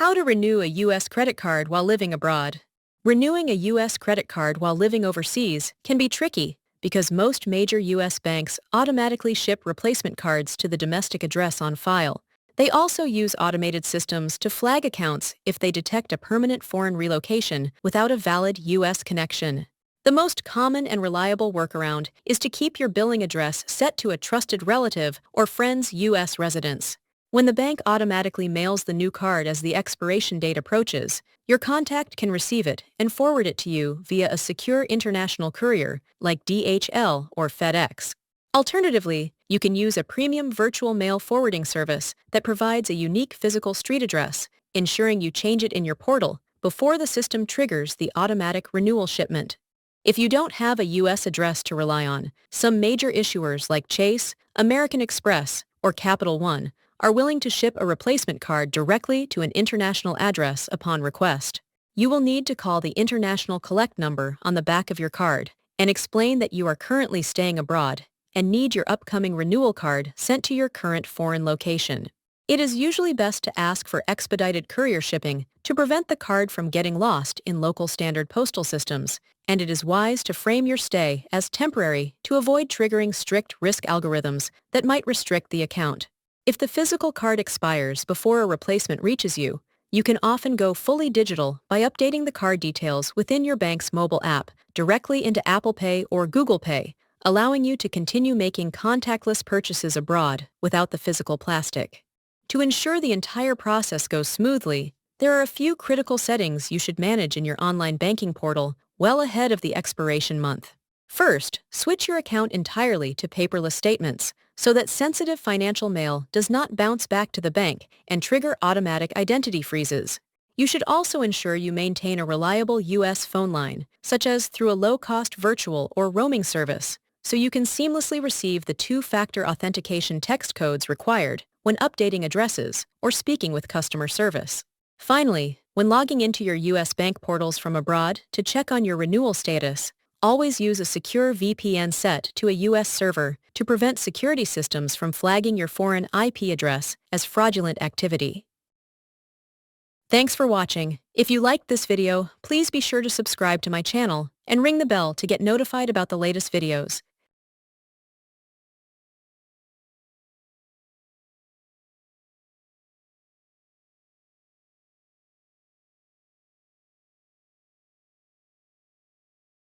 How to renew a U.S. credit card while living abroad. Renewing a U.S. credit card while living overseas can be tricky because most major U.S. banks automatically ship replacement cards to the domestic address on file. They also use automated systems to flag accounts if they detect a permanent foreign relocation without a valid U.S. connection. The most common and reliable workaround is to keep your billing address set to a trusted relative or friend's U.S. residence. When the bank automatically mails the new card as the expiration date approaches, your contact can receive it and forward it to you via a secure international courier like DHL or FedEx. Alternatively, you can use a premium virtual mail forwarding service that provides a unique physical street address, ensuring you change it in your portal before the system triggers the automatic renewal shipment. If you don't have a U.S. address to rely on, some major issuers like Chase, American Express, or Capital One are willing to ship a replacement card directly to an international address upon request. You will need to call the international collect number on the back of your card and explain that you are currently staying abroad and need your upcoming renewal card sent to your current foreign location. It is usually best to ask for expedited courier shipping to prevent the card from getting lost in local standard postal systems, and it is wise to frame your stay as temporary to avoid triggering strict risk algorithms that might restrict the account. If the physical card expires before a replacement reaches you, you can often go fully digital by updating the card details within your bank's mobile app directly into Apple Pay or Google Pay, allowing you to continue making contactless purchases abroad without the physical plastic. To ensure the entire process goes smoothly, there are a few critical settings you should manage in your online banking portal well ahead of the expiration month. First, switch your account entirely to paperless statements so that sensitive financial mail does not bounce back to the bank and trigger automatic identity freezes. You should also ensure you maintain a reliable U.S. phone line, such as through a low-cost virtual or roaming service, so you can seamlessly receive the two-factor authentication text codes required when updating addresses or speaking with customer service. Finally, when logging into your U.S. bank portals from abroad to check on your renewal status, always use a secure VPN set to a U.S. server to prevent security systems from flagging your foreign IP address as fraudulent activity. Thanks for watching. If you liked this video, please be sure to subscribe to my channel and ring the bell to get notified about the latest videos.